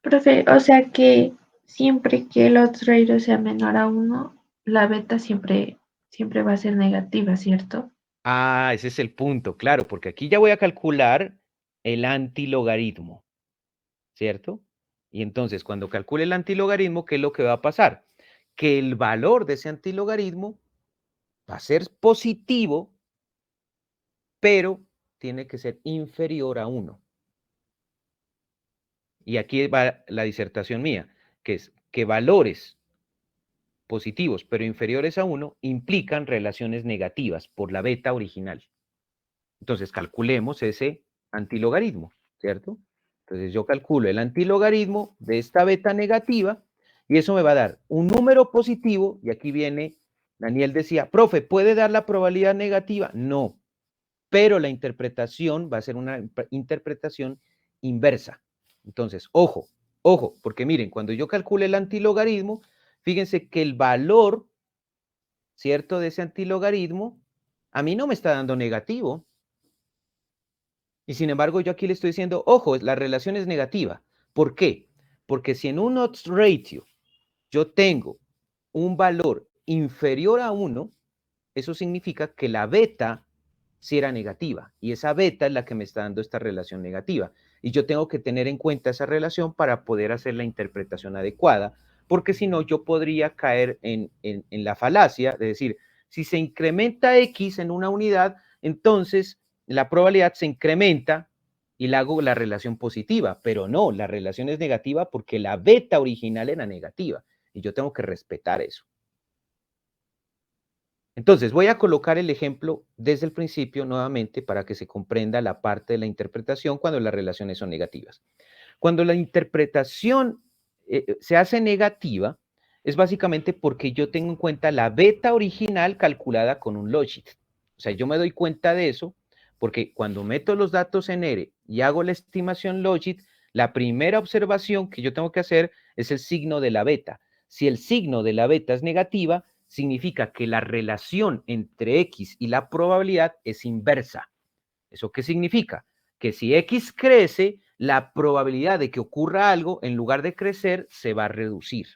Profe, o sea que siempre que el odds ratio sea menor a uno, la beta siempre va a ser negativa, ¿cierto? Ah, ese es el punto, claro, porque aquí ya voy a calcular el antilogaritmo, ¿cierto? Y entonces, cuando calcule el antilogaritmo, ¿qué es lo que va a pasar? Que el valor de ese antilogaritmo va a ser positivo, pero tiene que ser inferior a 1. Y aquí va la disertación mía, que es que valores positivos pero inferiores a 1 implican relaciones negativas por la beta original. Entonces calculemos ese antilogaritmo, ¿cierto? Entonces yo calculo el antilogaritmo de esta beta negativa y eso me va a dar un número positivo y aquí viene, Daniel decía, profe, ¿puede dar la probabilidad negativa? No, pero la interpretación va a ser una interpretación inversa. Entonces, ojo, ojo, porque miren, cuando yo calcule el antilogaritmo, fíjense que el valor, ¿cierto?, de ese antilogaritmo, a mí no me está dando negativo. Y sin embargo, yo aquí le estoy diciendo, ojo, la relación es negativa. ¿Por qué? Porque si en un odds ratio yo tengo un valor inferior a 1, eso significa que la beta sí era negativa. Y esa beta es la que me está dando esta relación negativa. Y yo tengo que tener en cuenta esa relación para poder hacer la interpretación adecuada, porque si no, yo podría caer en la falacia de decir, si se incrementa X en una unidad, entonces la probabilidad se incrementa y le hago la relación positiva, pero no, la relación es negativa porque la beta original era negativa y yo tengo que respetar eso. Entonces, voy a colocar el ejemplo desde el principio nuevamente para que se comprenda la parte de la interpretación cuando las relaciones son negativas. Cuando la interpretación se hace negativa, es básicamente porque yo tengo en cuenta la beta original calculada con un logit. O sea, yo me doy cuenta de eso porque cuando meto los datos en R y hago la estimación logit, la primera observación que yo tengo que hacer es el signo de la beta. Si el signo de la beta es negativa, significa que la relación entre X y la probabilidad es inversa. ¿Eso qué significa? Que si X crece, la probabilidad de que ocurra algo, en lugar de crecer, se va a reducir.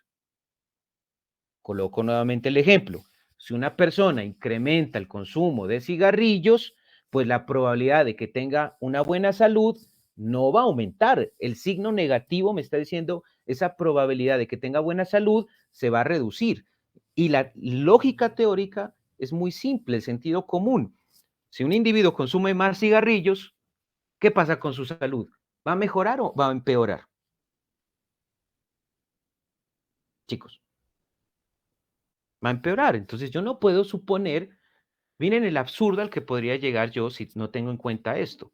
Coloco nuevamente el ejemplo. Si una persona incrementa el consumo de cigarrillos, pues la probabilidad de que tenga una buena salud no va a aumentar. El signo negativo me está diciendo esa probabilidad de que tenga buena salud se va a reducir. Y la lógica teórica es muy simple, el sentido común. Si un individuo consume más cigarrillos, ¿qué pasa con su salud? ¿Va a mejorar o va a empeorar? Chicos, va a empeorar. Entonces yo no puedo suponer, miren el absurdo al que podría llegar yo si no tengo en cuenta esto.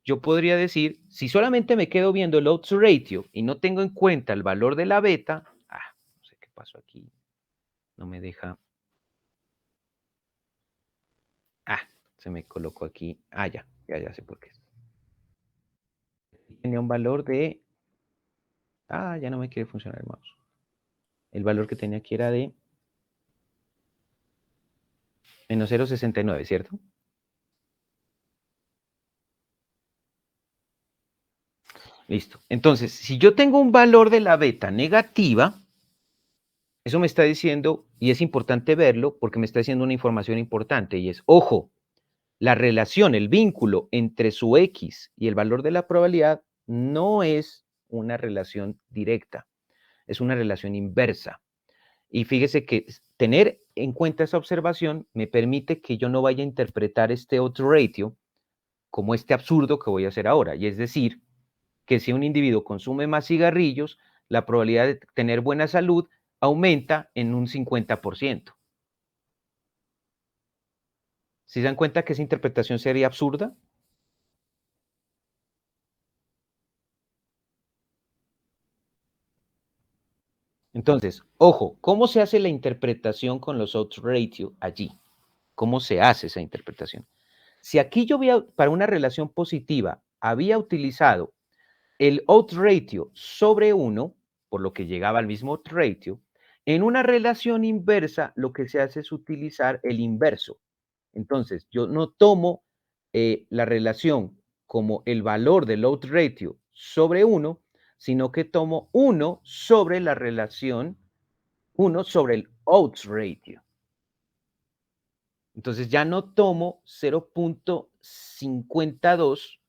Yo podría decir, si solamente me quedo viendo el odds ratio y no tengo en cuenta el valor de la beta, no sé qué pasó aquí, no me deja, se me colocó aquí, ya sé por qué. Tenía un valor de, ya no me quiere funcionar el mouse. El valor que tenía aquí era de menos 0,69, ¿cierto? Listo. Entonces, si yo tengo un valor de la beta negativa, eso me está diciendo, y es importante verlo, porque me está diciendo una información importante, y es, ojo, la relación, el vínculo entre su X y el valor de la probabilidad no es una relación directa, es una relación inversa. Y fíjese que tener en cuenta esa observación me permite que yo no vaya a interpretar este odds ratio como este absurdo que voy a hacer ahora, y es decir, que si un individuo consume más cigarrillos, la probabilidad de tener buena salud aumenta en un 50%. ¿Sí se dan cuenta que esa interpretación sería absurda? Entonces, ojo, ¿cómo se hace la interpretación con los odds ratio allí? ¿Cómo se hace esa interpretación? Si aquí yo para una relación positiva había utilizado el odds ratio sobre 1, por lo que llegaba al mismo odds ratio, en una relación inversa lo que se hace es utilizar el inverso. Entonces, yo no tomo la relación como el valor del odds ratio sobre 1, sino que tomo 1 sobre la relación, 1 sobre el odds ratio. Entonces ya no tomo 0.52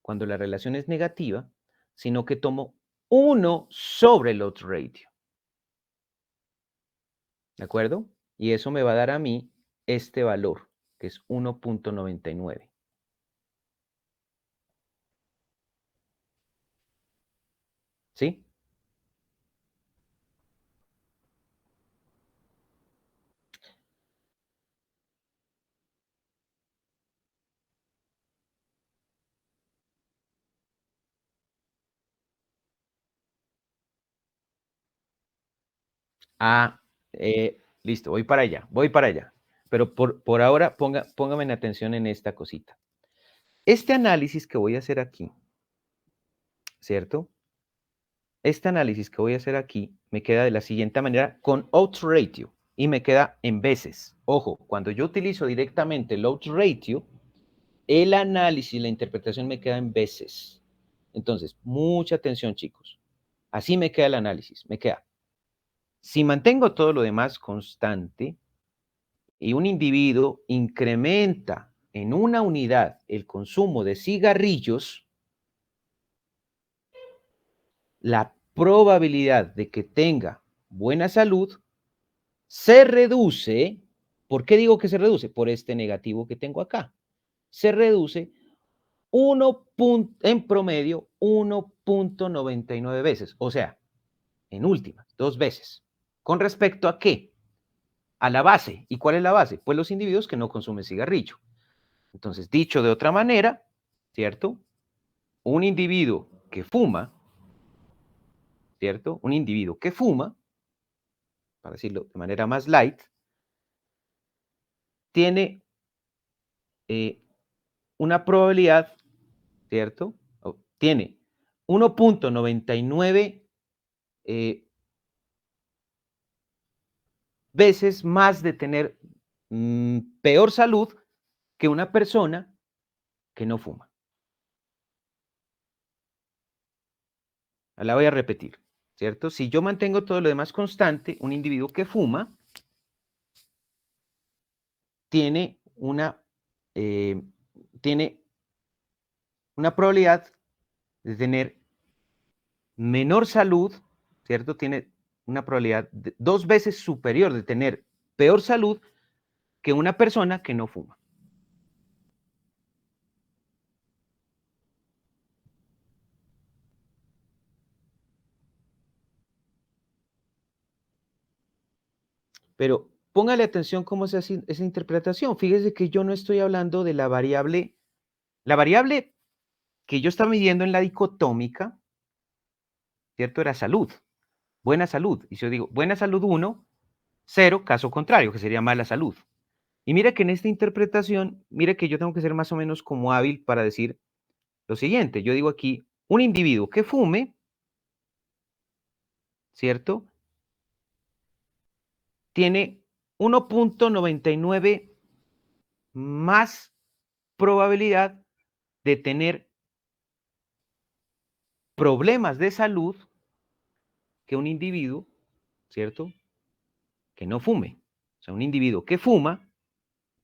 cuando la relación es negativa, sino que tomo 1 sobre el odds ratio. ¿De acuerdo? Y eso me va a dar a mí este valor, que es 1.99. ¿Sí? Ah, listo, voy para allá, voy para allá. Pero por ahora póngame en atención en esta cosita. Este análisis que voy a hacer aquí, ¿cierto? Este análisis que voy a hacer aquí me queda de la siguiente manera con odds ratio y me queda en veces. Ojo, cuando yo utilizo directamente el odds ratio, el análisis, la interpretación me queda en veces. Entonces, mucha atención, chicos. Así me queda el análisis. Me queda, si mantengo todo lo demás constante y un individuo incrementa en una unidad el consumo de cigarrillos, la probabilidad de que tenga buena salud se reduce. ¿Por qué digo que se reduce? Por este negativo que tengo acá. Se reduce en promedio 1.99 veces, o sea, en última, 2 veces. ¿Con respecto a qué? A la base. ¿Y cuál es la base? Pues los individuos que no consumen cigarrillo. Entonces, dicho de otra manera, ¿cierto? Un individuo que fuma, ¿cierto? Un individuo que fuma, para decirlo de manera más light, tiene una probabilidad, ¿cierto? Tiene 1.99 veces más de tener peor salud que una persona que no fuma. La voy a repetir, ¿cierto? Si yo mantengo todo lo demás constante, un individuo que fuma tiene eh, tiene una probabilidad de tener menor salud, ¿cierto? Tiene una probabilidad 2 veces superior de tener peor salud que una persona que no fuma. Pero póngale atención cómo es esa interpretación. Fíjese que yo no estoy hablando de la variable que yo estaba midiendo en la dicotómica, ¿cierto? Era salud, buena salud. Y si yo digo, buena salud 1, 0, caso contrario, que sería mala salud. Y mira que en esta interpretación, mira que yo tengo que ser más o menos como hábil para decir lo siguiente. Yo digo aquí, un individuo que fume, ¿cierto? Tiene 1.99 más probabilidad de tener problemas de salud que un individuo, ¿cierto? Que no fume. O sea, un individuo que fuma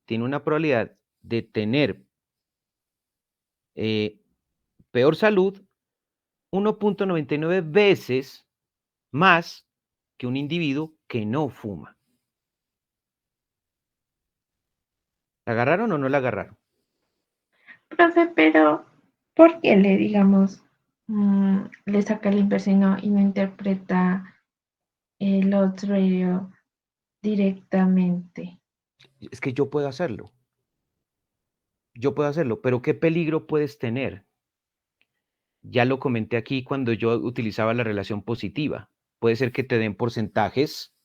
tiene una probabilidad de tener peor salud 1.99 veces más que un individuo que no fuma. ¿La agarraron o no la agarraron? Profe, pero ¿por qué le saca la inversión y no interpreta el odds ratio directamente? Es que yo puedo hacerlo. Yo puedo hacerlo, pero ¿qué peligro puedes tener? Ya lo comenté aquí cuando yo utilizaba la relación positiva. Puede ser que te den porcentajes,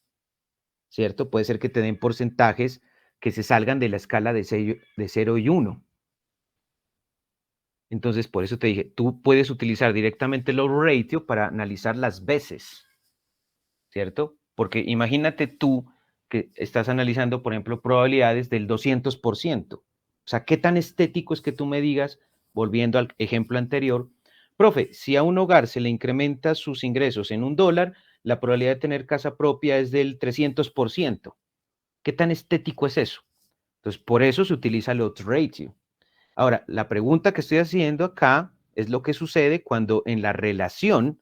¿cierto? Puede ser que te den porcentajes que se salgan de la escala de 0 y 1. Entonces, por eso te dije, tú puedes utilizar directamente el odds ratio para analizar las veces, ¿cierto? Porque imagínate tú que estás analizando, por ejemplo, probabilidades del 200%. O sea, ¿qué tan estético es que tú me digas, volviendo al ejemplo anterior, Profe, si a un hogar se le incrementa sus ingresos en $1, la probabilidad de tener casa propia es del 300%. ¿Qué tan estético es eso? Entonces, por eso se utiliza el odds ratio. Ahora, la pregunta que estoy haciendo acá es lo que sucede cuando en la relación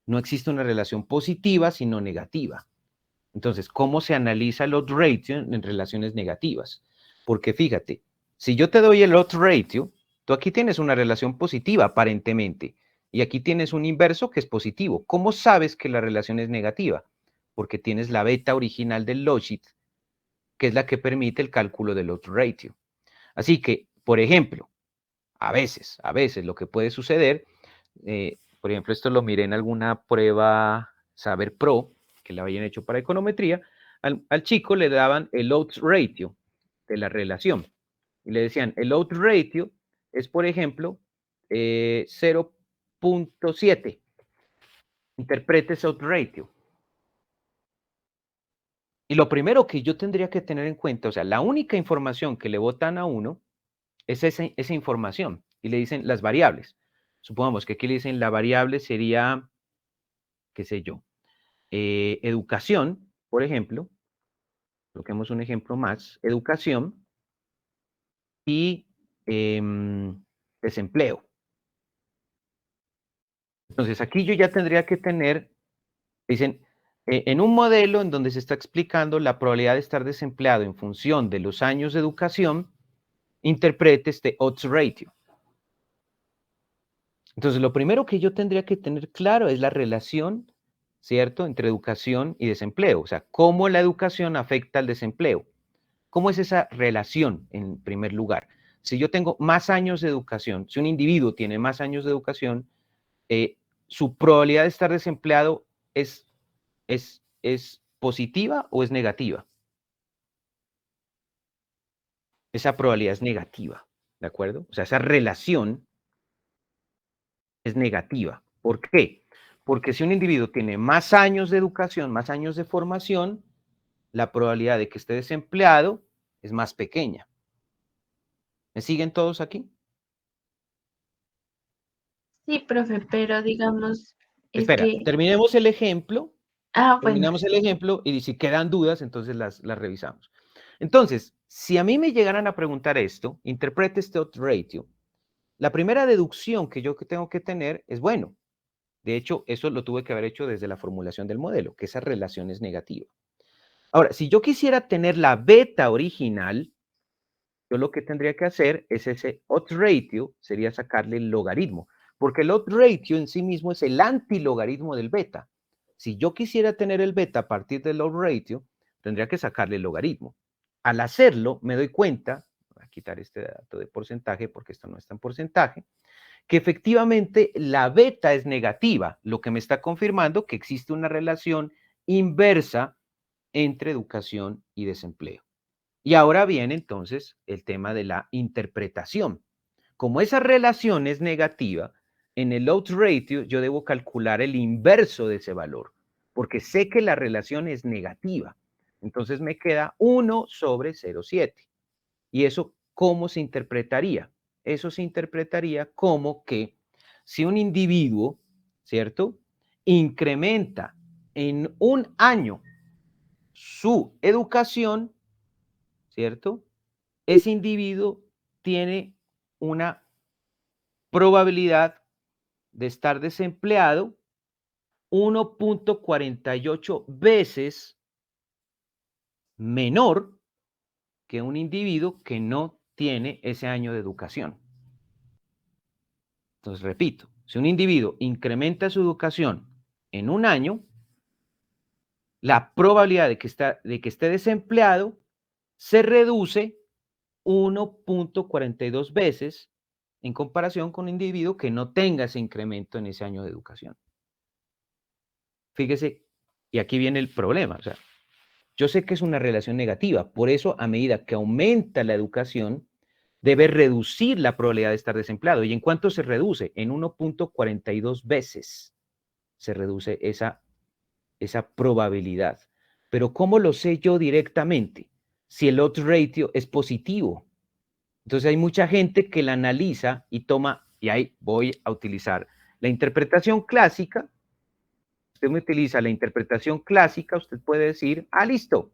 no existe una relación positiva, sino negativa. Entonces, ¿cómo se analiza el odds ratio en relaciones negativas? Porque fíjate, si yo te doy el odds ratio, tú aquí tienes una relación positiva aparentemente y aquí tienes un inverso que es positivo. ¿Cómo sabes que la relación es negativa? Porque tienes la beta original del logit, que es la que permite el cálculo del odds ratio. Así que, por ejemplo, a veces lo que puede suceder, por ejemplo, esto lo miré en alguna prueba Saber Pro, que la habían hecho para econometría, al chico le daban el odds ratio de la relación y le decían, el odds ratio es, por ejemplo, 0.7. Interprete ese odds ratio. Y lo primero que yo tendría que tener en cuenta, o sea, la única información que le botan a uno es esa información y le dicen las variables. Supongamos que aquí le dicen la variable sería, qué sé yo, educación, por ejemplo. Coloquemos un ejemplo más, educación y desempleo. Entonces aquí yo ya tendría que tener, dicen, en un modelo en donde se está explicando la probabilidad de estar desempleado en función de los años de educación, interprete este odds ratio. Entonces, lo primero que yo tendría que tener claro es la relación, ¿cierto?, entre educación y desempleo. O sea, cómo la educación afecta al desempleo. ¿Cómo es esa relación, en primer lugar? Si yo tengo más años de educación, si un individuo tiene más años de educación, ¿su probabilidad de estar desempleado es positiva o es negativa? Esa probabilidad es negativa, ¿de acuerdo? O sea, esa relación es negativa. ¿Por qué? Porque si un individuo tiene más años de educación, más años de formación, la probabilidad de que esté desempleado es más pequeña. ¿Me siguen todos aquí? Sí, profe, pero digamos, es Espera, que, terminemos el ejemplo, bueno, y si quedan dudas, entonces las revisamos. Entonces, si a mí me llegaran a preguntar esto, interprete este odds ratio, la primera deducción que yo tengo que tener es, bueno, de hecho, eso lo tuve que haber hecho desde la formulación del modelo, que esa relación es negativa. Ahora, si yo quisiera tener la beta original, yo lo que tendría que hacer es ese odds ratio, sería sacarle el logaritmo, porque el odds ratio en sí mismo es el antilogaritmo del beta. Si yo quisiera tener el beta a partir del odds ratio, tendría que sacarle el logaritmo. Al hacerlo, me doy cuenta, voy a quitar este dato de porcentaje porque esto no está en porcentaje, que efectivamente la beta es negativa, lo que me está confirmando que existe una relación inversa entre educación y desempleo. Y ahora viene entonces el tema de la interpretación. Como esa relación es negativa, en el odds ratio yo debo calcular el inverso de ese valor, porque sé que la relación es negativa. Entonces me queda 1 sobre 0,7. ¿Y eso cómo se interpretaría? Eso se interpretaría como que si un individuo, ¿cierto?, incrementa en un año su educación, ¿cierto?, ese individuo tiene una probabilidad de estar desempleado 1.48 veces menor que un individuo que no tiene ese año de educación. Entonces, repito, si un individuo incrementa su educación en un año, la probabilidad de que esté desempleado se reduce 1.42 veces en comparación con un individuo que no tenga ese incremento en ese año de educación. Fíjese, y aquí viene el problema. O sea, yo sé que es una relación negativa, por eso a medida que aumenta la educación, debe reducir la probabilidad de estar desempleado. ¿Y en cuánto se reduce? En 1.42 veces se reduce esa probabilidad. Pero ¿cómo lo sé yo directamente? Si el odds ratio es positivo. Entonces hay mucha gente que la analiza y toma, y ahí voy a utilizar La interpretación clásica, usted me utiliza la interpretación clásica, usted puede decir, listo.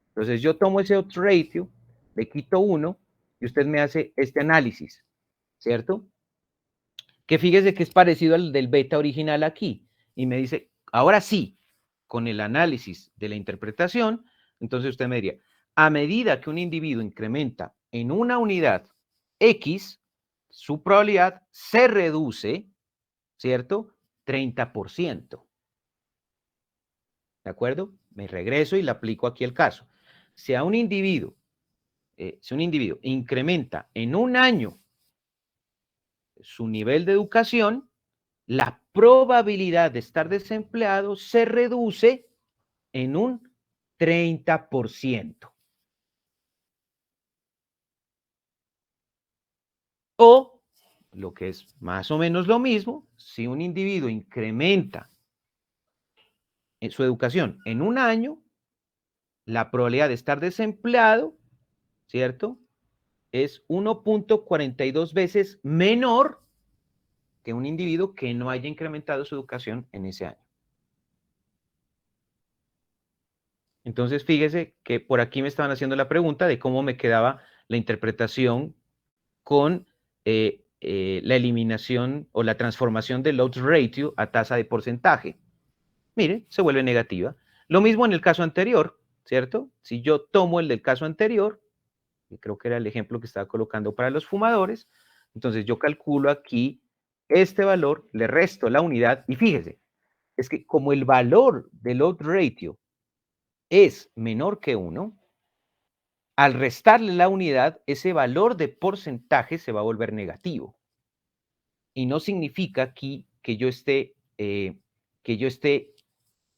Entonces yo tomo ese odds ratio, le quito 1 y usted me hace este análisis, ¿cierto? Que fíjese que es parecido al del beta original aquí. Y me dice, ahora sí, con el análisis de la interpretación, entonces usted me diría, a medida que un individuo incrementa en una unidad X, su probabilidad se reduce, ¿cierto? 30%. ¿De acuerdo? Me regreso y le aplico aquí el caso. Si un individuo incrementa en un año su nivel de educación, la probabilidad de estar desempleado se reduce en un 30%. O, lo que es más o menos lo mismo, si un individuo incrementa en su educación en un año, la probabilidad de estar desempleado, ¿cierto? Es 1.42 veces menor que un individuo que no haya incrementado su educación en ese año. Entonces, fíjese que por aquí me estaban haciendo la pregunta de cómo me quedaba la interpretación con la eliminación o la transformación del odds ratio a tasa de porcentaje. Mire, se vuelve negativa. Lo mismo en el caso anterior, ¿cierto? Si yo tomo el del caso anterior, que creo que era el ejemplo que estaba colocando para los fumadores, entonces yo calculo aquí este valor, le resto la unidad y fíjese, es que como el valor del odds ratio es menor que 1, al restarle la unidad, ese valor de porcentaje se va a volver negativo. Y no significa aquí que yo esté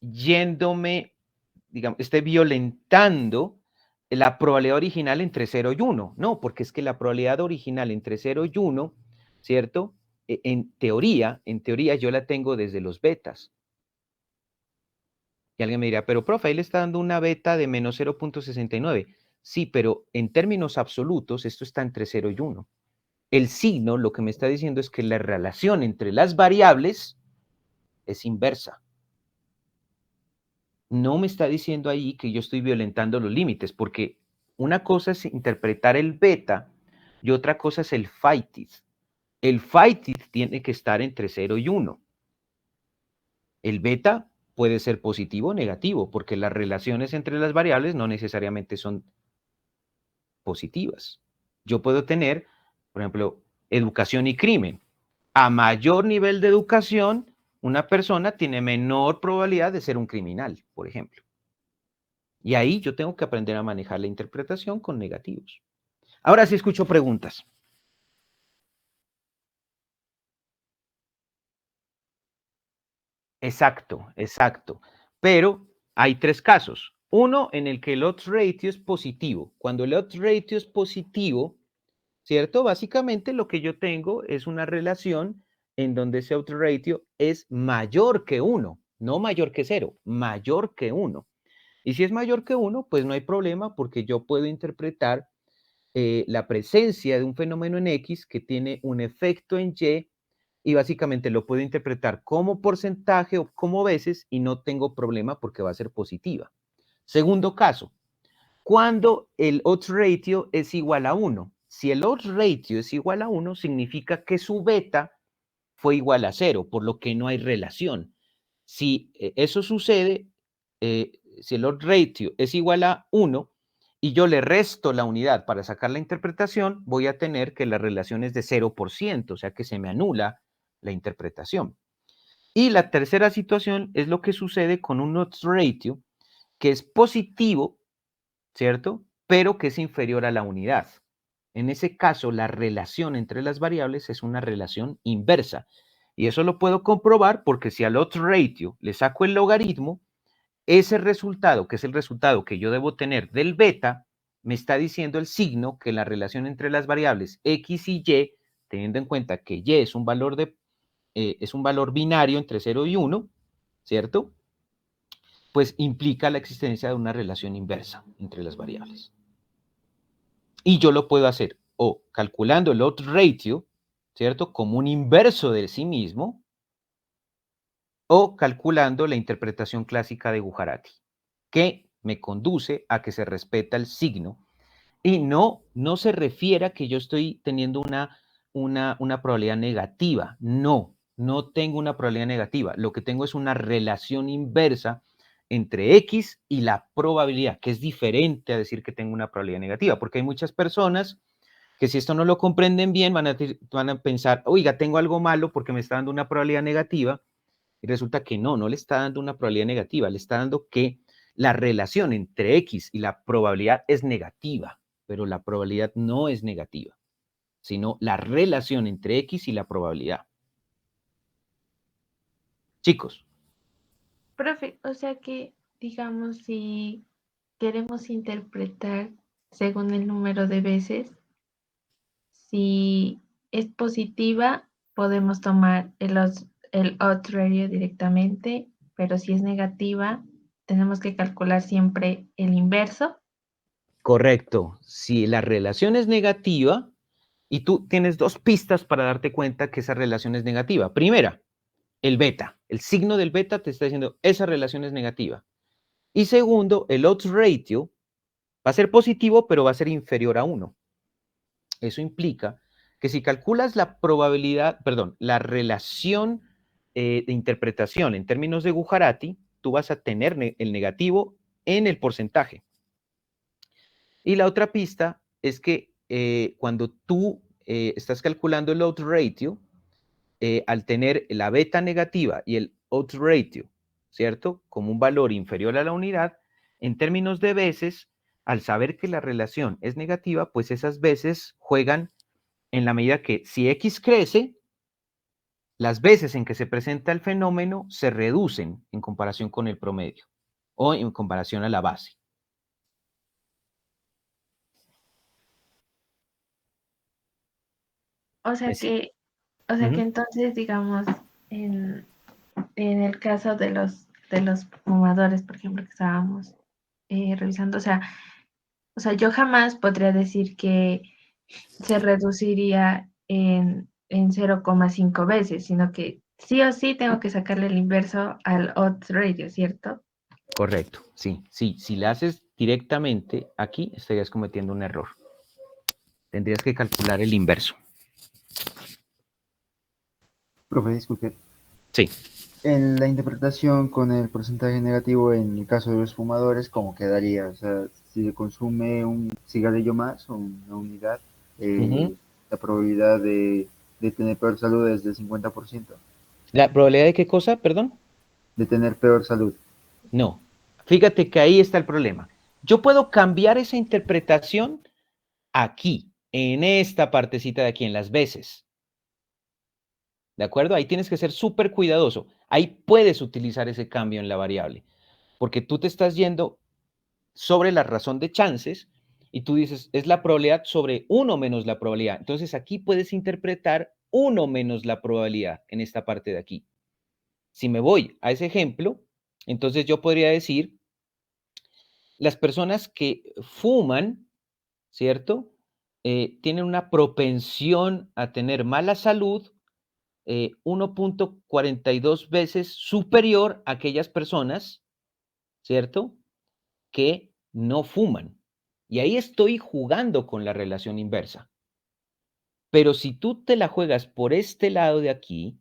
yéndome, digamos, esté violentando la probabilidad original entre 0 y 1. No, porque es que la probabilidad original entre 0 y 1, ¿cierto? En teoría yo la tengo desde los betas. Y alguien me dirá, pero profe, ahí le está dando una beta de menos 0.69. Sí, pero en términos absolutos, esto está entre 0 y 1. El signo lo que me está diciendo es que la relación entre las variables es inversa. No me está diciendo ahí que yo estoy violentando los límites, porque una cosa es interpretar el beta y otra cosa es el phytid. El phytid tiene que estar entre 0 y 1. El beta puede ser positivo o negativo, porque las relaciones entre las variables no necesariamente son positivas. Yo puedo tener, por ejemplo, educación y crimen. A mayor nivel de educación, una persona tiene menor probabilidad de ser un criminal, por ejemplo. Y ahí yo tengo que aprender a manejar la interpretación con negativos. Ahora sí escucho preguntas. Exacto, exacto. Pero hay tres casos. Uno en el que el odds ratio es positivo. Cuando el odds ratio es positivo, ¿cierto? Básicamente lo que yo tengo es una relación en donde ese odds ratio es mayor que 1, no mayor que 0, mayor que 1. Y si es mayor que 1, pues no hay problema porque yo puedo interpretar la presencia de un fenómeno en X que tiene un efecto en y básicamente lo puedo interpretar como porcentaje o como veces y no tengo problema porque va a ser positiva. Segundo caso, cuando el odds ratio es igual a 1. Si el odds ratio es igual a 1, significa que su beta fue igual a 0, por lo que no hay relación. Si eso sucede, si el odds ratio es igual a 1 y yo le resto la unidad para sacar la interpretación, voy a tener que la relación es de 0%, o sea que se me anula la interpretación. Y la tercera situación es lo que sucede con un odds ratio que es positivo, ¿cierto? Pero que es inferior a la unidad. En ese caso, la relación entre las variables es una relación inversa. Y eso lo puedo comprobar porque si al odds ratio le saco el logaritmo, ese resultado, que es el resultado que yo debo tener del beta, me está diciendo el signo que la relación entre las variables x y y, teniendo en cuenta que y es un valor binario entre 0 y 1, ¿cierto? Pues implica la existencia de una relación inversa entre las variables. Y yo lo puedo hacer o calculando el odds ratio, ¿cierto? Como un inverso de sí mismo, o calculando la interpretación clásica de Gujarati, que me conduce a que se respeta el signo y no se refiere a que yo estoy teniendo una probabilidad negativa. No tengo una probabilidad negativa. Lo que tengo es una relación inversa entre X y la probabilidad, que es diferente a decir que tengo una probabilidad negativa, porque hay muchas personas que si esto no lo comprenden bien van a pensar, oiga, tengo algo malo porque me está dando una probabilidad negativa, y resulta que no le está dando una probabilidad negativa, le está dando que la relación entre X y la probabilidad es negativa, pero la probabilidad no es negativa, sino la relación entre X y la probabilidad. Chicos, Profe, o sea que, digamos, si queremos interpretar según el número de veces, si es positiva, podemos tomar el odd radio directamente, pero si es negativa, tenemos que calcular siempre el inverso. correcto. Si la relación es negativa, y tú tienes dos pistas para darte cuenta que esa relación es negativa. Primera, el beta. El signo del beta te está diciendo esa relación es negativa. Y segundo, el odds ratio va a ser positivo, pero va a ser inferior a 1. Eso implica que si calculas la probabilidad, perdón, la relación de interpretación en términos de Gujarati, tú vas a tener el negativo en el porcentaje. Y la otra pista es que cuando tú estás calculando el odds ratio, al tener la beta negativa y el odds ratio, ¿cierto? Como un valor inferior a la unidad, en términos de veces, al saber que la relación es negativa, pues esas veces juegan en la medida que si X crece, las veces en que se presenta el fenómeno se reducen en comparación con el promedio o en comparación a la base. O ¿Me sea sí? que, o sea que Ujú. entonces, digamos, en el caso de los fumadores, por ejemplo, que estábamos revisando, o sea, yo jamás podría decir que se reduciría en 0,5 veces, sino que sí o sí tengo que sacarle el inverso al odds ratio, ¿cierto? Correcto, sí, sí. Si la haces directamente aquí, estarías cometiendo un error. Tendrías que calcular el inverso. Profe, disculpe. Sí. En la interpretación con el porcentaje negativo en el caso de los fumadores, ¿cómo quedaría? O sea, si se consume un cigarrillo más o una unidad, Ujú. la probabilidad de tener peor salud es del 50%. ¿La probabilidad de qué cosa, perdón? De tener peor salud. No. Fíjate que ahí está el problema. Yo puedo cambiar esa interpretación aquí, en esta partecita de aquí, en las veces. ¿De acuerdo? Ahí tienes que ser súper cuidadoso. Ahí puedes utilizar ese cambio en la variable, porque tú te estás yendo sobre la razón de chances y tú dices, es la probabilidad sobre uno menos la probabilidad. Entonces aquí puedes interpretar uno menos la probabilidad en esta parte de aquí. Si me voy a ese ejemplo, entonces yo podría decir, las personas que fuman, ¿cierto? Tienen una propensión a tener mala salud 1,42 veces superior a aquellas personas, ¿cierto? Que no fuman. Y ahí estoy jugando con la relación inversa. Pero si tú te la juegas por este lado de aquí,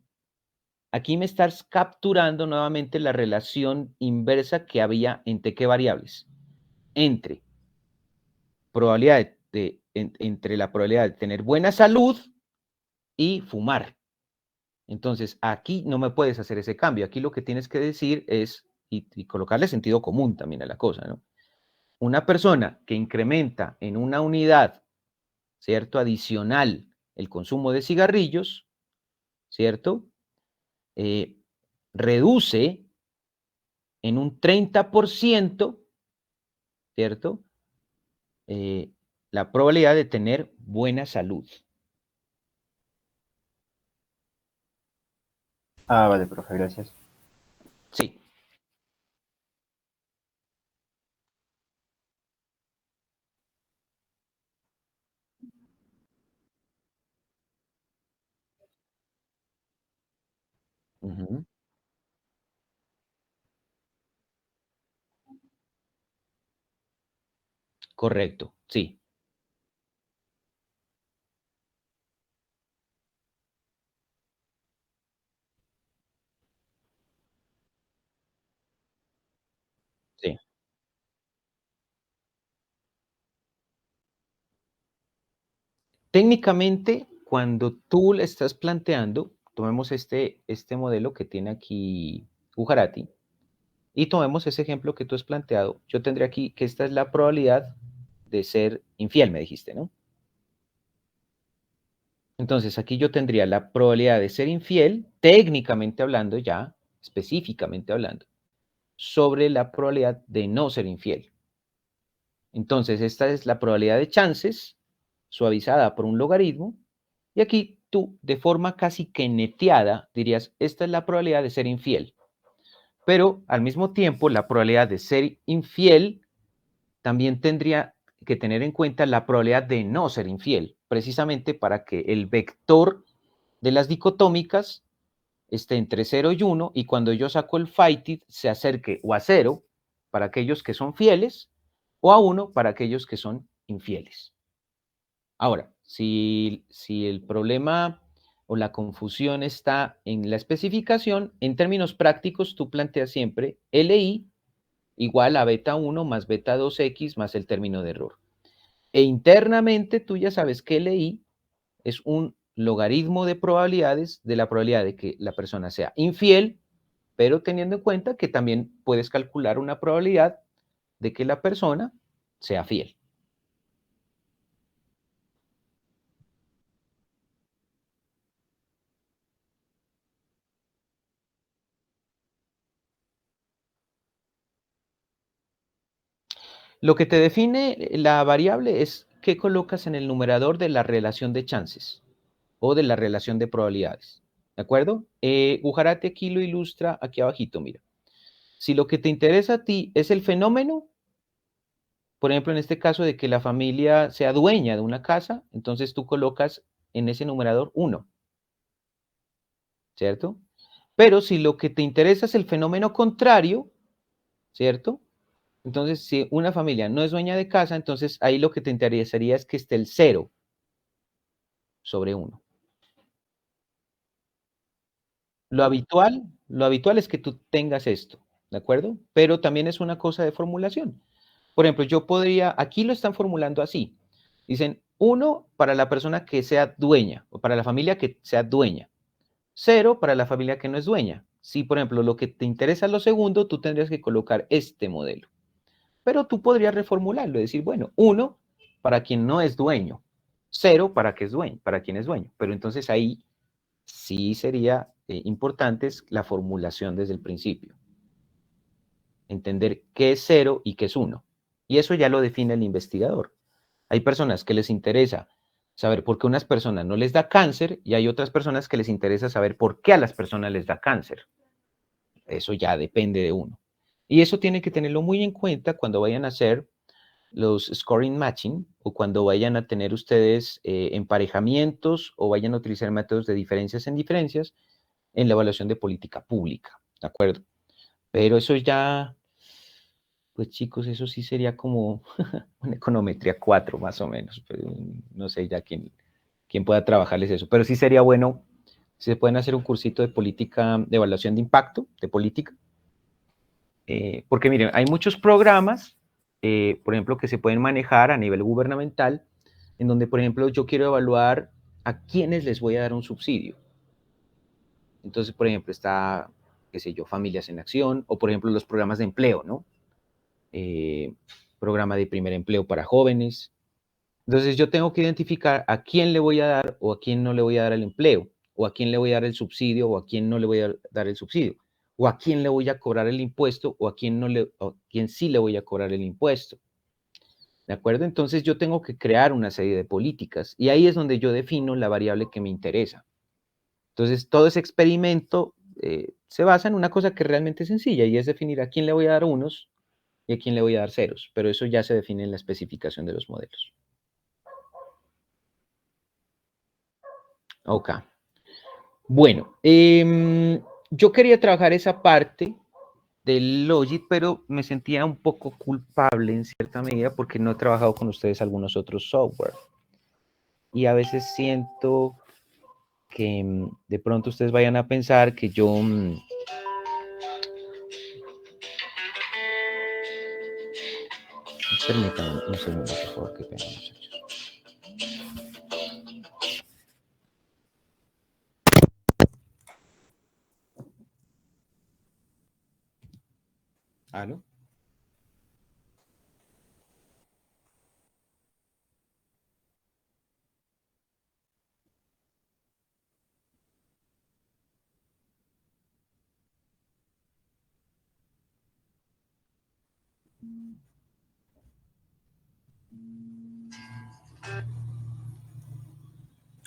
aquí me estás capturando nuevamente la relación inversa que había entre qué variables. Entre probabilidad entre la probabilidad de tener buena salud y fumar. Entonces, aquí no me puedes hacer ese cambio. Aquí lo que tienes que decir es, y colocarle sentido común también a la cosa, ¿no? Una persona que incrementa en una unidad, ¿cierto? Adicional el consumo de cigarrillos, ¿cierto? Eh, reduce en un 30%, ¿cierto? Eh, la probabilidad de tener buena salud. Ah, vale, profe, gracias. Sí. Ujú. Correcto, sí. Sí. Técnicamente, cuando tú le estás planteando, tomemos este modelo que tiene aquí Ujarati y tomemos ese ejemplo que tú has planteado. Yo tendría aquí que esta es la probabilidad de ser infiel, me dijiste, ¿no? Entonces, aquí yo tendría la probabilidad de ser infiel, técnicamente hablando ya, específicamente hablando, sobre la probabilidad de no ser infiel. Entonces, esta es la probabilidad de chances suavizada por un logaritmo. Y aquí tú, de forma casi que neteada, dirías, esta es la probabilidad de ser infiel. Pero al mismo tiempo, la probabilidad de ser infiel también tendría que tener en cuenta la probabilidad de no ser infiel, precisamente para que el vector de las dicotómicas esté entre 0 y 1 y cuando yo saco el phi se acerque o a 0 para aquellos que son fieles o a 1 para aquellos que son infieles. Ahora, si el problema o la confusión está en la especificación, en términos prácticos tú planteas siempre LI igual a beta 1 más beta 2X más el término de error. E internamente tú ya sabes que LI es un logaritmo de probabilidades de la probabilidad de que la persona sea infiel, pero teniendo en cuenta que también puedes calcular una probabilidad de que la persona sea fiel. Lo que te define la variable es qué colocas en el numerador de la relación de chances o de la relación de probabilidades. ¿De acuerdo? Gujarate aquí lo ilustra aquí abajito, mira. Si lo que te interesa a ti es el fenómeno, por ejemplo, en este caso de que la familia sea dueña de una casa, entonces tú colocas en ese numerador 1, ¿cierto? Pero si lo que te interesa es el fenómeno contrario, ¿cierto? Entonces, si una familia no es dueña de casa, entonces ahí lo que te interesaría es que esté el 0 sobre 1. Lo habitual es que tú tengas esto, ¿de acuerdo? Pero también es una cosa de formulación. Por ejemplo, yo podría, aquí lo están formulando así. Dicen, 1 para la persona que sea dueña, o para la familia que sea dueña. 0 para la familia que no es dueña. Si, por ejemplo, lo que te interesa es lo segundo, tú tendrías que colocar este modelo. Pero tú podrías reformularlo y decir, bueno, 1 para quien no es dueño, 0 para, que es dueño, para quien es dueño. Pero entonces ahí sí sería importante la formulación desde el principio. Entender qué es 0 y qué es 1. Y eso ya lo define el investigador. Hay personas que les interesa saber por qué a unas personas no les da cáncer y hay otras personas que les interesa saber por qué a las personas les da cáncer. Eso ya depende de uno. Y eso tiene que tenerlo muy en cuenta cuando vayan a hacer los scoring matching o cuando vayan a tener ustedes emparejamientos o vayan a utilizar métodos de diferencias en diferencias en la evaluación de política pública, ¿de acuerdo? Pero eso ya, pues chicos, eso sí sería como una econometría 4 más o menos, pero no sé ya quién pueda trabajarles eso, pero sí sería bueno si se pueden hacer un cursito de política, de evaluación de impacto, de política, porque miren, hay muchos programas, por ejemplo, que se pueden manejar a nivel gubernamental, en donde, por ejemplo, yo quiero evaluar a quiénes les voy a dar un subsidio. Entonces, por ejemplo, está, qué sé yo, Familias en Acción, o por ejemplo, los programas de empleo, ¿no? Programa de primer empleo para jóvenes. Entonces, yo tengo que identificar a quién le voy a dar o a quién no le voy a dar el empleo, o a quién le voy a dar el subsidio o a quién no le voy a dar el subsidio, o a quién le voy a cobrar el impuesto o a quién, no le, o a quién sí le voy a cobrar el impuesto. ¿De acuerdo? Entonces, yo tengo que crear una serie de políticas y ahí es donde yo defino la variable que me interesa. Entonces, todo ese experimento se basa en una cosa que realmente es sencilla y es definir a quién le voy a dar unos y a quién le voy a dar ceros, pero eso ya se define en la especificación de los modelos. Ok. Bueno, yo quería trabajar esa parte del Logit, pero me sentía un poco culpable en cierta medida porque no he trabajado con ustedes algunos otros software. Y a veces siento que de pronto ustedes vayan a pensar que yo... Permítanme un segundo, por favor, qué pena, muchachos. ¿Aló?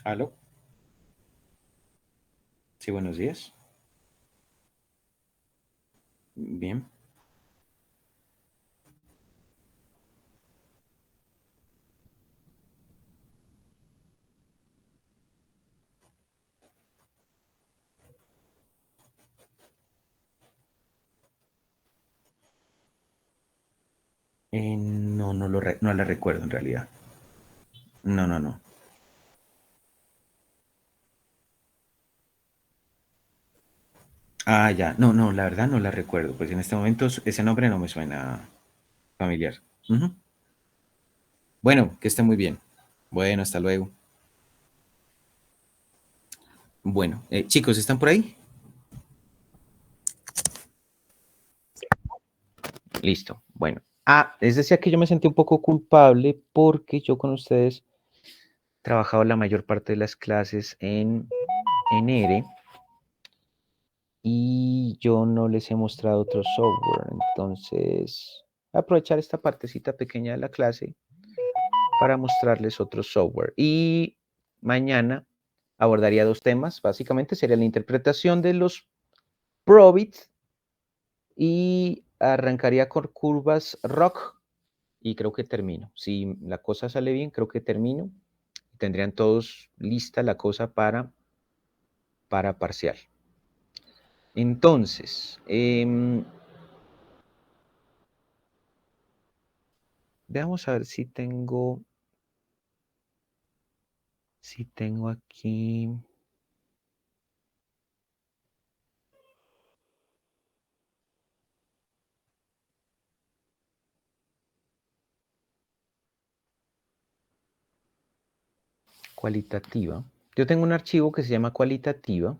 ¿Aló? Sí, buenos días. Bien. No, no la recuerdo en realidad. No, no, no. Ah, ya. No, no, la verdad no la recuerdo. Pues en este momento ese nombre no me suena familiar. Ujú. Bueno, que esté muy bien. Bueno, hasta luego. Bueno, chicos, ¿están por ahí? Listo. Bueno. Ah, es decir, que yo me sentí un poco culpable porque yo con ustedes he trabajado la mayor parte de las clases en R y yo no les he mostrado otro software. Entonces, voy a aprovechar esta partecita pequeña de la clase para mostrarles otro software. Y mañana abordaría dos temas. Básicamente sería la interpretación de los Probit y arrancaría con curvas rock y creo que termino. Si la cosa sale bien, creo que termino. Tendrían todos lista la cosa para parcial. Entonces, veamos a ver si tengo aquí. Cualitativa. Yo tengo un archivo que se llama cualitativa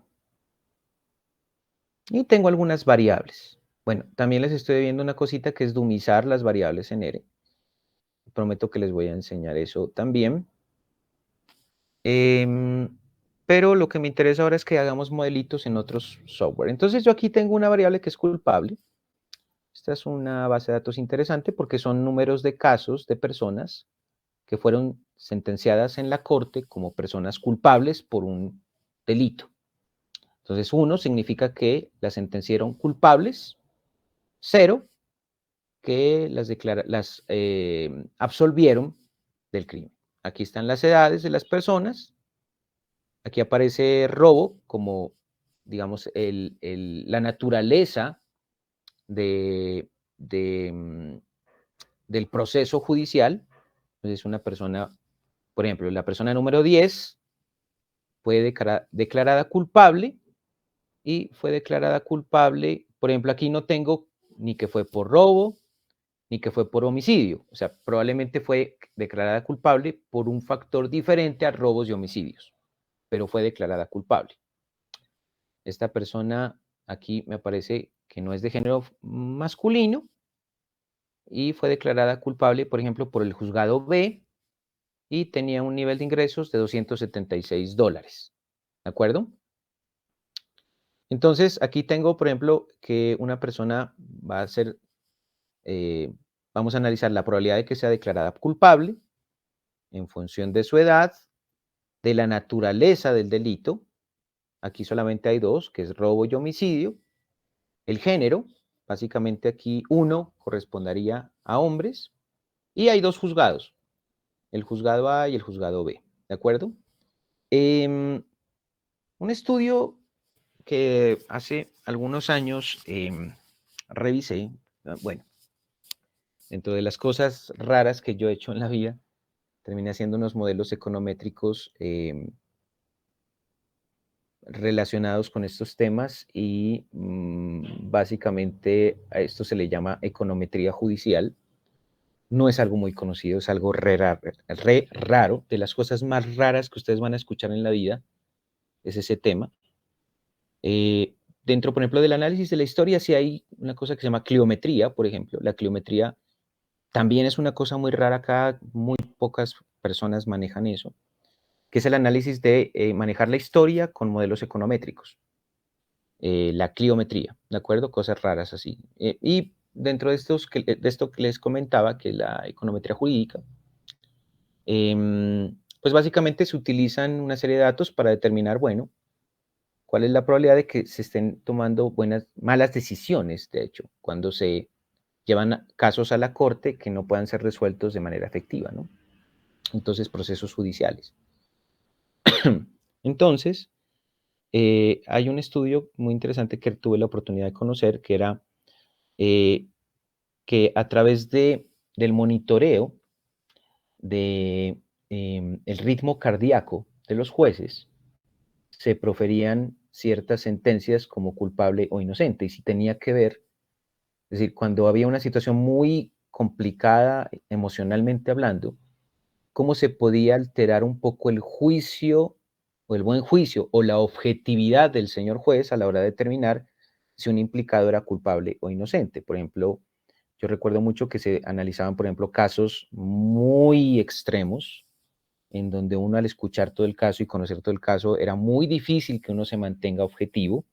y tengo algunas variables. Bueno, también les estoy viendo una cosita que es dumizar las variables en R. Prometo que les voy a enseñar eso también. Pero lo que me interesa ahora es que hagamos modelitos en otros software. Entonces yo aquí tengo una variable que es culpable. Esta es una base de datos interesante porque son números de casos de personas que fueron sentenciadas en la corte como personas culpables por un delito. Entonces 1 significa que las sentenciaron culpables, 0 que las absolvieron del crimen. Aquí están las edades de las personas. Aquí aparece robo como, digamos, la naturaleza de, del proceso judicial. Entonces, una persona, por ejemplo, la persona número 10 fue declarada culpable y fue declarada culpable, por ejemplo, aquí no tengo ni que fue por robo, ni que fue por homicidio. O sea, probablemente fue declarada culpable por un factor diferente a robos y homicidios, pero fue declarada culpable. Esta persona aquí me parece que no es de género masculino y fue declarada culpable, por ejemplo, por el juzgado B y tenía un nivel de ingresos de $276. ¿De acuerdo? Entonces, aquí tengo, por ejemplo, que una persona va a ser, vamos a analizar la probabilidad de que sea declarada culpable en función de su edad, de la naturaleza del delito. Aquí solamente hay dos, que es robo y homicidio. El género, básicamente aquí 1 correspondería a hombres. Y hay dos juzgados, el juzgado A y el juzgado B. ¿De acuerdo? Un estudio que hace algunos años revisé, bueno, dentro de las cosas raras que yo he hecho en la vida, terminé haciendo unos modelos econométricos relacionados con estos temas y básicamente a esto se le llama econometría judicial. No es algo muy conocido, es algo re raro. De las cosas más raras que ustedes van a escuchar en la vida es ese tema. Dentro, por ejemplo, del análisis de la historia, sí hay una cosa que se llama cliometría, por ejemplo. La cliometría también es una cosa muy rara acá, muy pocas personas manejan eso, que es el análisis de manejar la historia con modelos econométricos. La cliometría, ¿de acuerdo? Cosas raras así. Y dentro de esto que les comentaba, que es la econometría jurídica, pues básicamente se utilizan una serie de datos para determinar, bueno, cuál es la probabilidad de que se estén tomando malas decisiones, de hecho, cuando se llevan casos a la corte que no puedan ser resueltos de manera efectiva, ¿no? Entonces, procesos judiciales. Entonces, hay un estudio muy interesante que tuve la oportunidad de conocer, que era que a través del monitoreo del el ritmo cardíaco de los jueces, se proferían ciertas sentencias como culpable o inocente. Y si tenía que ver, es decir, cuando había una situación muy complicada emocionalmente hablando, cómo se podía alterar un poco el juicio o el buen juicio o la objetividad del señor juez a la hora de determinar si un implicado era culpable o inocente. Por ejemplo, yo recuerdo mucho que se analizaban, por ejemplo, casos muy extremos, en donde uno al escuchar todo el caso y conocer todo el caso, era muy difícil que uno se mantenga objetivo,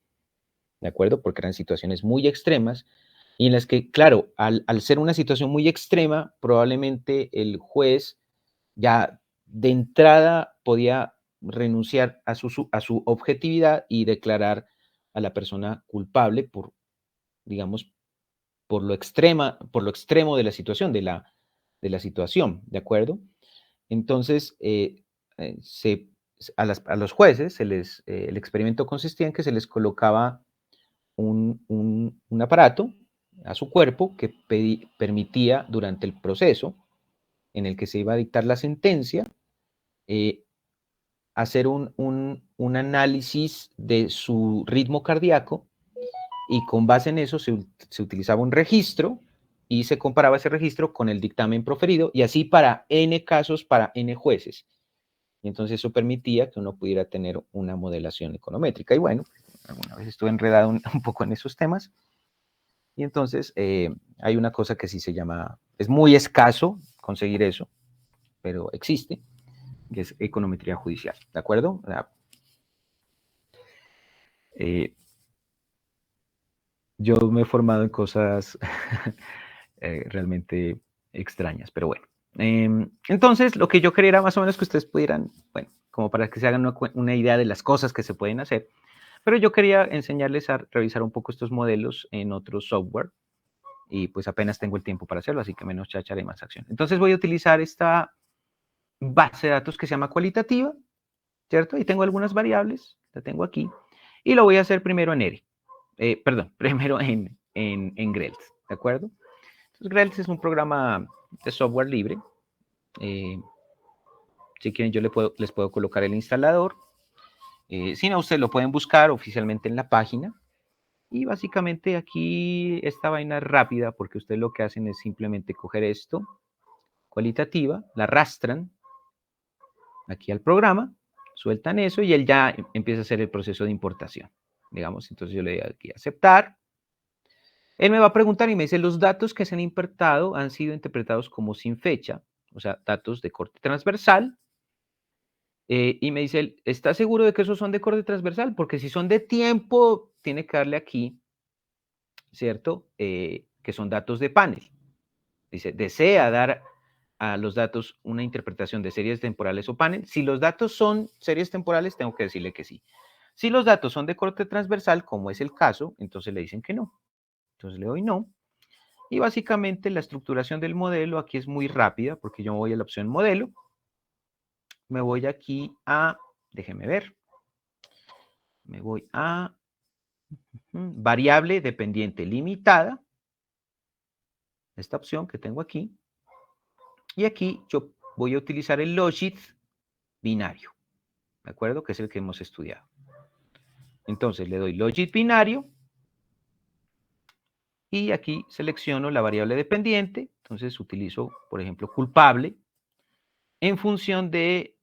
¿de acuerdo? Porque eran situaciones muy extremas y en las que, claro, al ser una situación muy extrema, probablemente el juez ya de entrada podía renunciar a su objetividad y declarar a la persona culpable por, digamos, por lo extremo de la situación, de la situación, ¿de acuerdo? Entonces, a los jueces el experimento consistía en que se les colocaba un aparato a su cuerpo que permitía durante el proceso en el que se iba a dictar la sentencia, hacer un análisis de su ritmo cardíaco y con base en eso se utilizaba un registro y se comparaba ese registro con el dictamen proferido y así para N casos, para N jueces. Y entonces eso permitía que uno pudiera tener una modelación econométrica. Y bueno, alguna vez estuve enredado un poco en esos temas. Y entonces hay una cosa que sí se llama, es muy escaso conseguir eso, pero existe, que es econometría judicial, ¿de acuerdo? Yo me he formado en cosas realmente extrañas, pero bueno. Entonces, lo que yo quería era más o menos que ustedes pudieran, bueno, como para que se hagan una idea de las cosas que se pueden hacer, pero yo quería enseñarles a revisar un poco estos modelos en otro software y pues apenas tengo el tiempo para hacerlo, así que menos chacharé más acción. Entonces voy a utilizar esta base de datos que se llama cualitativa, ¿cierto? Y tengo algunas variables, la tengo aquí, y lo voy a hacer primero en R. Perdón, primero en Grelz, ¿de acuerdo? Entonces, Grelz es un programa de software libre. Si quieren, yo les puedo colocar el instalador. Si no, ustedes lo pueden buscar oficialmente en la página. Y básicamente aquí esta vaina es rápida porque ustedes lo que hacen es simplemente coger esto, cualitativa, la arrastran aquí al programa, sueltan eso y él ya empieza a hacer el proceso de importación. Digamos, entonces yo le doy aquí a aceptar. Él me va a preguntar y me dice, los datos que se han importado han sido interpretados como sin fecha, o sea, datos de corte transversal. Y me dice, ¿está seguro de que esos son de corte transversal? Porque si son de tiempo, tiene que darle aquí, ¿cierto? Que son datos de panel. Dice, ¿desea dar a los datos una interpretación de series temporales o panel? Si los datos son series temporales, tengo que decirle que sí. Si los datos son de corte transversal, como es el caso, entonces le dicen que no. Entonces le doy no. Y básicamente la estructuración del modelo aquí es muy rápida porque yo me voy a la opción modelo. Me voy aquí a, déjeme ver, me voy a variable dependiente limitada. esta opción que tengo aquí. Y aquí yo voy a utilizar el logit binario, ¿de acuerdo? Que es el que hemos estudiado. Entonces le doy logit binario y aquí selecciono la variable dependiente. Entonces utilizo, por ejemplo, culpable en función de,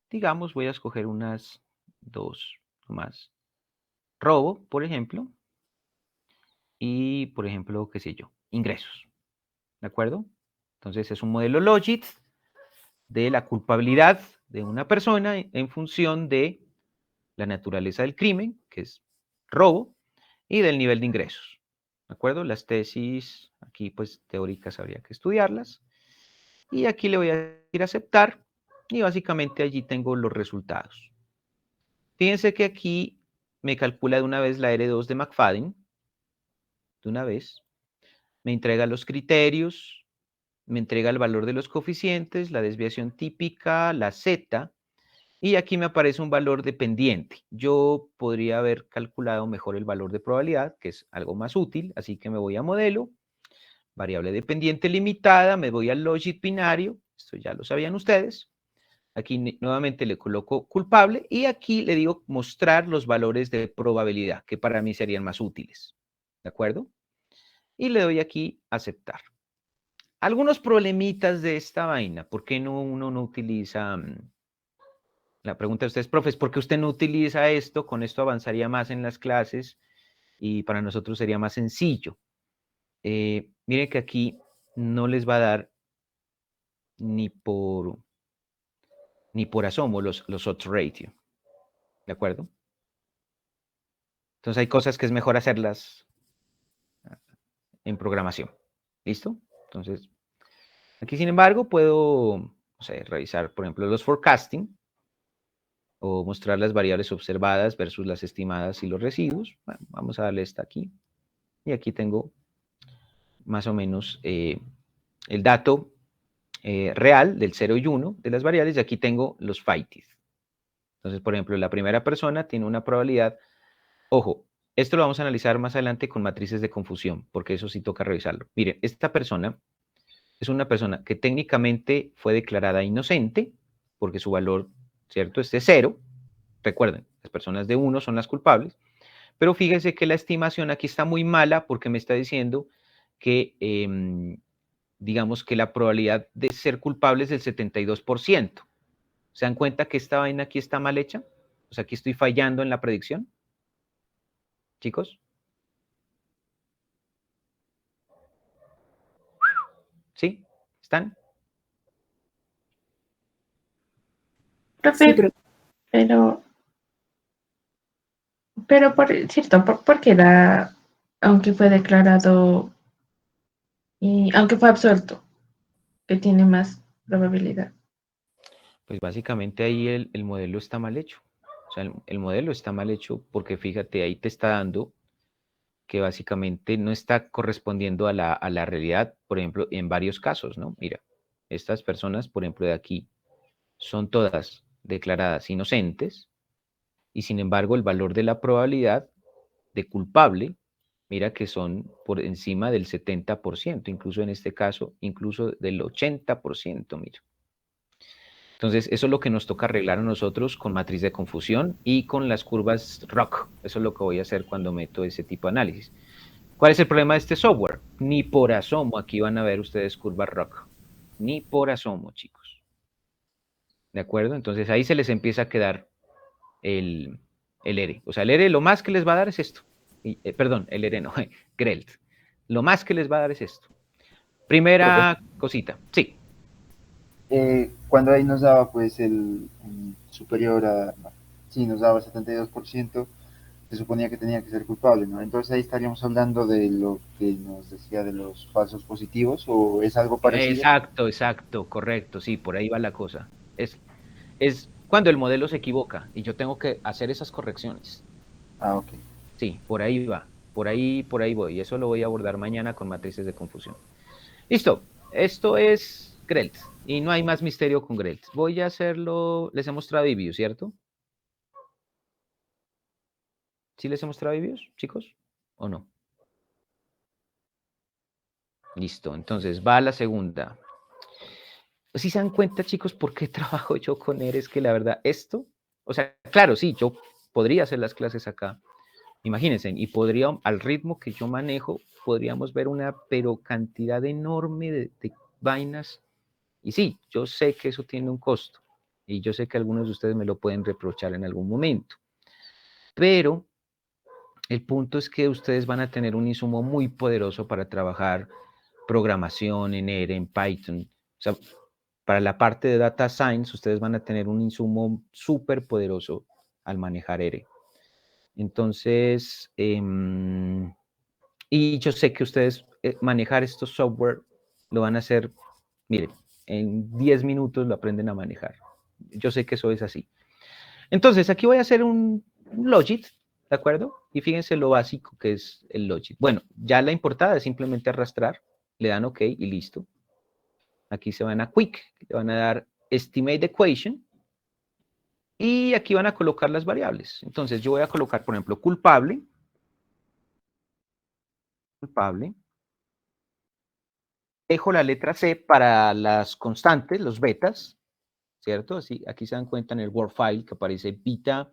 digamos, voy a escoger unas 2 más. Robo, por ejemplo, y, por ejemplo, qué sé yo, ingresos, ¿de acuerdo? Entonces es un modelo logit de la culpabilidad de una persona en función de la naturaleza del crimen, que es robo, y del nivel de ingresos. ¿De acuerdo? Las tesis aquí, pues, teóricas habría que estudiarlas. Y aquí le voy a ir a aceptar y básicamente allí tengo los resultados. Fíjense que aquí me calcula de una vez la R2 de McFadden, de una vez. Me entrega los criterios, me entrega el valor de los coeficientes, la desviación típica, la Z, y aquí me aparece un valor dependiente. Yo podría haber calculado mejor el valor de probabilidad, que es algo más útil, así que me voy a modelo, variable dependiente limitada, me voy al logit binario, esto ya lo sabían ustedes. Aquí nuevamente le coloco culpable y aquí le digo mostrar los valores de probabilidad, que para mí serían más útiles. ¿De acuerdo? Y le doy aquí aceptar. Algunos problemitas de esta vaina. ¿Por qué uno no utiliza... La pregunta de ustedes, profes, ¿por qué usted no utiliza esto? Con esto avanzaría más en las clases y para nosotros sería más sencillo. Miren que aquí no les va a dar ni por asomo los odds ratio. ¿De acuerdo? Entonces hay cosas que es mejor hacerlas en programación. ¿Listo? Entonces, aquí sin embargo puedo, no sé, revisar, por ejemplo, los forecasting o mostrar las variables observadas versus las estimadas y los residuos. Bueno, vamos a darle esta aquí. Y aquí tengo más o menos el dato real del 0 y 1 de las variables y aquí tengo los phytis. Entonces, por ejemplo, la primera persona tiene una probabilidad, ojo, esto lo vamos a analizar más adelante con matrices de confusión, porque eso sí toca revisarlo. Miren, esta persona es una persona que técnicamente fue declarada inocente, porque su valor, ¿cierto?, es de 0. Recuerden, las personas de 1 son las culpables, pero fíjense que la estimación aquí está muy mala porque me está diciendo que, digamos que la probabilidad de ser culpable es del 72%. ¿Se dan cuenta que esta vaina aquí está mal hecha? O sea, aquí estoy fallando en la predicción. Chicos. ¿Sí? ¿Están? Profe, Sí, pero pero cierto, porque aunque fue declarado y aunque fue absuelto, que tiene más probabilidad. Pues básicamente ahí el modelo está mal hecho. O sea, el modelo está mal hecho porque fíjate, ahí te está dando que básicamente no está correspondiendo a la realidad, por ejemplo, en varios casos, ¿no? Mira, estas personas, por ejemplo, de aquí, son todas declaradas inocentes y sin embargo el valor de la probabilidad de culpable, mira que son por encima del 70%, incluso en este caso, incluso del 80%, mira. Entonces, eso es lo que nos toca arreglar a nosotros con matriz de confusión y con las curvas ROC. Eso es lo que voy a hacer cuando meto ese tipo de análisis. ¿Cuál es el problema de este software? Ni por asomo, aquí van a ver ustedes curvas ROC. Ni por asomo, chicos. ¿De acuerdo? Entonces, ahí se les empieza a quedar el R. O sea, el R lo más que les va a dar es esto. Perdón, el R no, Grelt. Lo más que les va a dar es esto. Primera cosita. Sí. Cuando ahí nos daba pues el superior a, sí, nos daba 72%, se suponía que tenía que ser culpable, ¿no? Entonces ahí estaríamos hablando de lo que nos decía de los falsos positivos, ¿o es algo parecido? Exacto, correcto. Sí, por ahí va la cosa. Es cuando el modelo se equivoca y yo tengo que hacer esas correcciones. Ah, ok. Sí, por ahí va. Por ahí voy. Y eso lo voy a abordar mañana con matrices de confusión. Listo. Esto es Grelt. Y no hay más misterio con Grelt. Voy a hacerlo. Les he mostrado Ibius, ¿cierto? ¿Sí les he mostrado Ibius, chicos? ¿O no? Listo, entonces va a la segunda. Si se dan cuenta, chicos, por qué trabajo yo con ERE, es que la verdad, esto, o sea, claro, sí, yo podría hacer las clases acá, imagínense, y podría, al ritmo que yo manejo, podríamos ver una, pero cantidad enorme de vainas. Y sí, yo sé que eso tiene un costo, y yo sé que algunos de ustedes me lo pueden reprochar en algún momento, pero el punto es que ustedes van a tener un insumo muy poderoso para trabajar programación en R, en Python. O sea, para la parte de data science, ustedes van a tener un insumo súper poderoso al manejar R. Entonces, y yo sé que ustedes manejar estos software lo van a hacer, miren, en 10 minutos lo aprenden a manejar. Yo sé que eso es así. Entonces, aquí voy a hacer un logit, ¿de acuerdo? Y fíjense lo básico que es el logit. Bueno, ya la importada es simplemente arrastrar, le dan OK y listo. Aquí se van a quick, le van a dar estimate equation y aquí van a colocar las variables. Entonces, yo voy a colocar, por ejemplo, culpable. Dejo la letra C para las constantes, los betas, ¿cierto? Así, aquí se dan cuenta en el Word file que aparece beta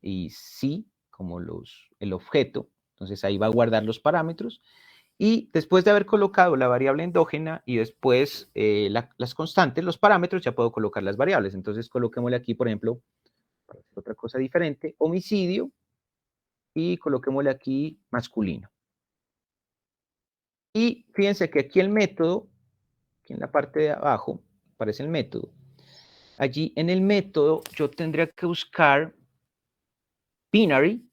y C como el objeto. Entonces ahí va a guardar los parámetros. Y después de haber colocado la variable endógena y después las constantes, los parámetros, ya puedo colocar las variables. Entonces coloquémosle aquí, por ejemplo, para hacer otra cosa diferente, homicidio y coloquémosle aquí masculino. Y fíjense que aquí el método, aquí en la parte de abajo, aparece el método. Allí en el método yo tendría que buscar binary,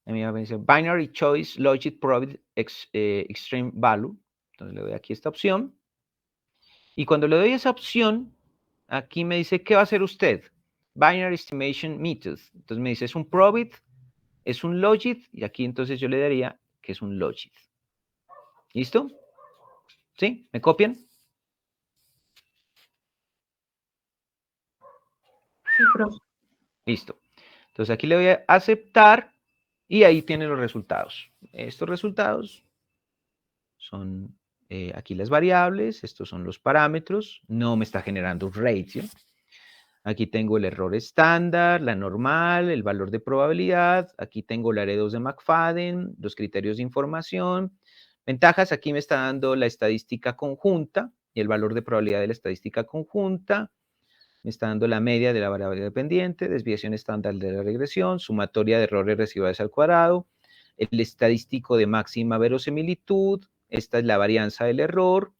binary choice logic probability extreme value. Entonces le doy aquí esta opción. Y cuando le doy esa opción, aquí me dice, ¿qué va a hacer usted? Binary estimation method. Entonces me dice, ¿es un probit? ¿Es un logit? Y aquí entonces yo le daría que es un logit. ¿Listo? ¿Sí? ¿Me copian? Sí, profe. Listo. Entonces aquí le voy a aceptar y ahí tiene los resultados. Estos resultados son aquí las variables, estos son los parámetros, no me está generando un ratio. Aquí tengo el error estándar, la normal, el valor de probabilidad, aquí tengo la R2 de McFadden, los criterios de información. Ventajas, aquí me está dando la estadística conjunta y el valor de probabilidad de la estadística conjunta. Me está dando la media de la variable dependiente, desviación estándar de la regresión, sumatoria de errores residuales al cuadrado, el estadístico de máxima verosimilitud, esta es la varianza del error,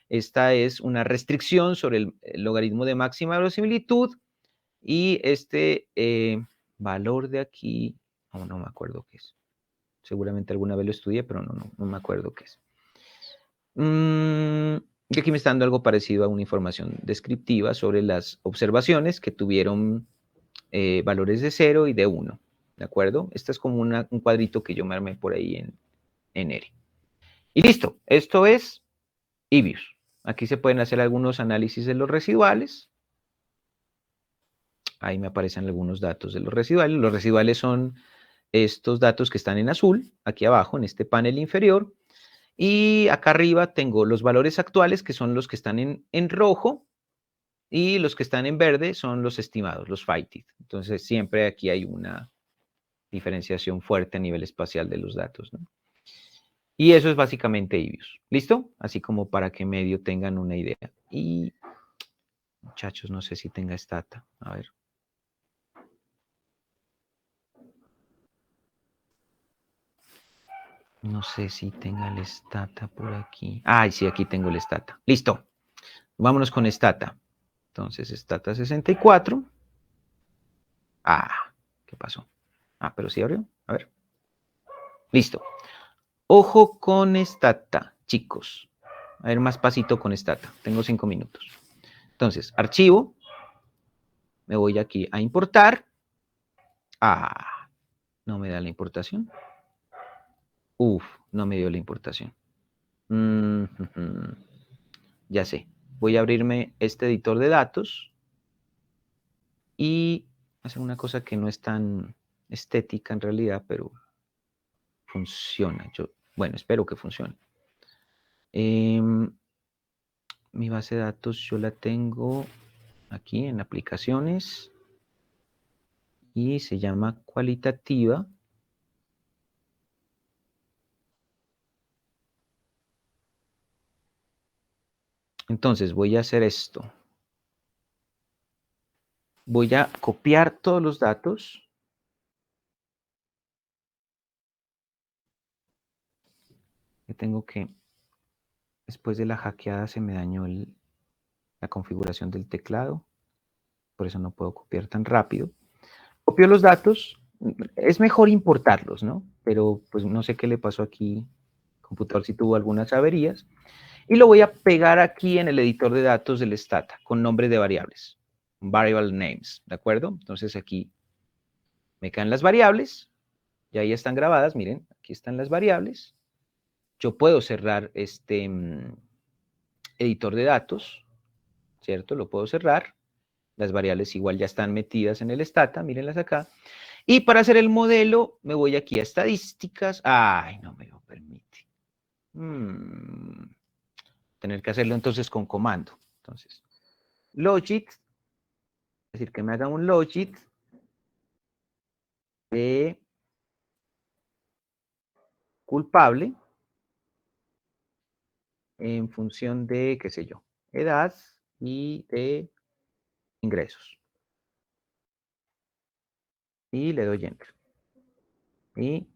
esta es una restricción sobre el logaritmo de máxima verosimilitud y este valor de aquí, no me acuerdo qué es. Seguramente alguna vez lo estudié, pero no me acuerdo qué es. Y aquí me está dando algo parecido a una información descriptiva sobre las observaciones que tuvieron valores de 0 y de 1, ¿de acuerdo? Este es como un cuadrito que yo me armé por ahí en R. Y listo, esto es EBIUS. Aquí se pueden hacer algunos análisis de los residuales. Ahí me aparecen algunos datos de los residuales. Los residuales son estos datos que están en azul, aquí abajo, en este panel inferior. Y acá arriba tengo los valores actuales, que son los que están en rojo, y los que están en verde son los estimados, los phytid. Entonces, siempre aquí hay una diferenciación fuerte a nivel espacial de los datos, ¿no? Y eso es básicamente EBIUS. ¿Listo? Así como para que medio tengan una idea. Y, muchachos, no sé si tenga stata. A ver. No sé si tenga el stata por aquí. Ay, sí, aquí tengo el stata. Listo. Vámonos con stata. Entonces, stata 64. Ah, ¿qué pasó? Ah, pero sí abrió. A ver. Listo. Ojo con stata, chicos. A ver, más pasito con stata. Tengo 5 minutos. Entonces, archivo. Me voy aquí a importar. Ah, no me da la importación. Uf, no me dio la importación. Ya sé. Voy a abrirme este editor de datos y hacer una cosa que no es tan estética en realidad, pero funciona. Bueno, espero que funcione. Mi base de datos yo la tengo aquí en aplicaciones y se llama cualitativa. Entonces voy a hacer esto. Voy a copiar todos los datos. Que tengo que, después de la hackeada se me dañó la configuración del teclado. Por eso no puedo copiar tan rápido. Copio los datos. Es mejor importarlos, ¿no? Pero pues no sé qué le pasó aquí. El computador si tuvo algunas averías. Y lo voy a pegar aquí en el editor de datos del Stata con nombres de variables. Variable names, ¿de acuerdo? Entonces aquí me quedan las variables. Y ahí están grabadas, miren, aquí están las variables. Yo puedo cerrar este editor de datos, ¿cierto? Lo puedo cerrar. Las variables igual ya están metidas en el Stata, mírenlas acá. Y para hacer el modelo, me voy aquí a estadísticas. Ay, no me lo permite. Tener que hacerlo entonces con comando. Entonces, logit, es decir, que me haga un logit de culpable en función de, qué sé yo, edad y de ingresos. Y le doy enter. Y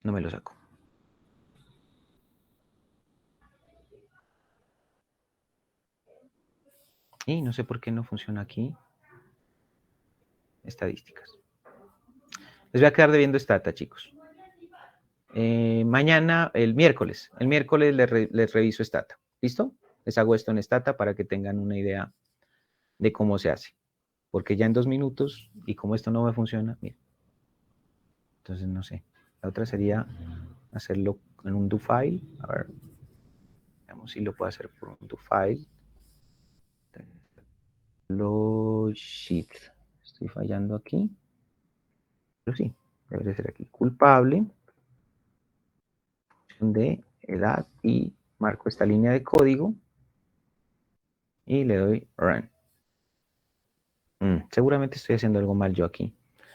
no me lo saco. Y no sé por qué no funciona aquí. Estadísticas. Les voy a quedar debiendo Stata, chicos. Mañana, el miércoles les reviso Stata. ¿Listo? Les hago esto en Stata para que tengan una idea de cómo se hace. Porque ya en 2 minutos, y como esto no me funciona, miren. Entonces, no sé. La otra sería hacerlo en un do file. A ver. Veamos si lo puedo hacer por un do file. Logit. Estoy fallando aquí. Pero sí, debe ser aquí. Culpable. De edad y marco esta línea de código. Y le doy run. Seguramente estoy haciendo algo mal yo aquí.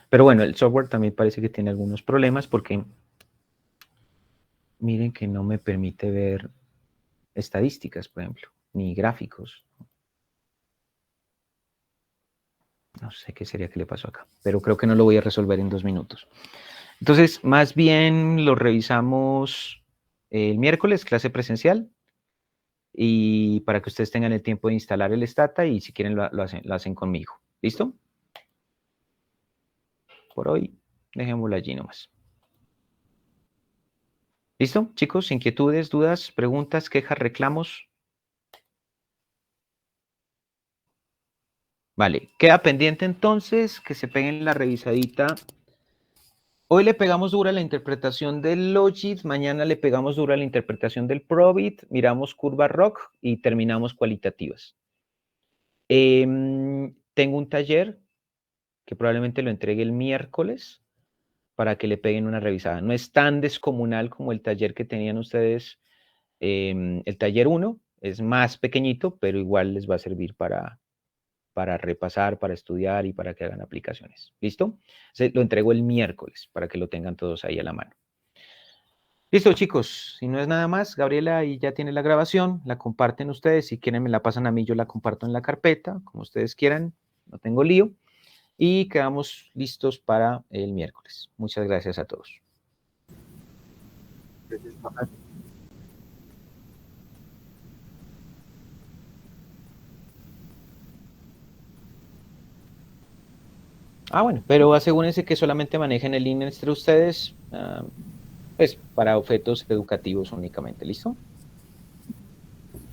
Pero bueno, el software también parece que tiene algunos problemas porque miren que no me permite ver estadísticas, por ejemplo, ni gráficos. No sé qué sería que le pasó acá, pero creo que no lo voy a resolver en 2 minutos. Entonces, más bien lo revisamos el miércoles, clase presencial, y para que ustedes tengan el tiempo de instalar el Stata y si quieren lo hacen conmigo. ¿Listo? Por hoy, dejémoslo allí nomás. ¿Listo, chicos? ¿Inquietudes, dudas, preguntas, quejas, reclamos? Vale, queda pendiente entonces que se peguen la revisadita. Hoy le pegamos dura la interpretación del Logit, mañana le pegamos dura la interpretación del Probit, miramos curva ROC y terminamos cualitativas. Tengo un taller que probablemente lo entregue el miércoles para que le peguen una revisada. No es tan descomunal como el taller que tenían ustedes, el taller 1, es más pequeñito, pero igual les va a servir para repasar, para estudiar y para que hagan aplicaciones. ¿Listo? Lo entrego el miércoles para que lo tengan todos ahí a la mano. Listo, chicos. Si no es nada más, Gabriela ahí ya tiene la grabación, la comparten ustedes. Si quieren me la pasan a mí, yo la comparto en la carpeta, como ustedes quieran, no tengo lío. Y quedamos listos para el miércoles. Muchas gracias a todos. Gracias, Mohamed. Bueno, pero asegúrense que solamente manejen el link entre ustedes, pues para objetos educativos únicamente. ¿Listo?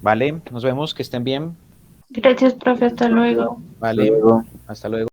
Vale, nos vemos, que estén bien. Gracias, profe, hasta luego. Vale, Luego. hasta luego.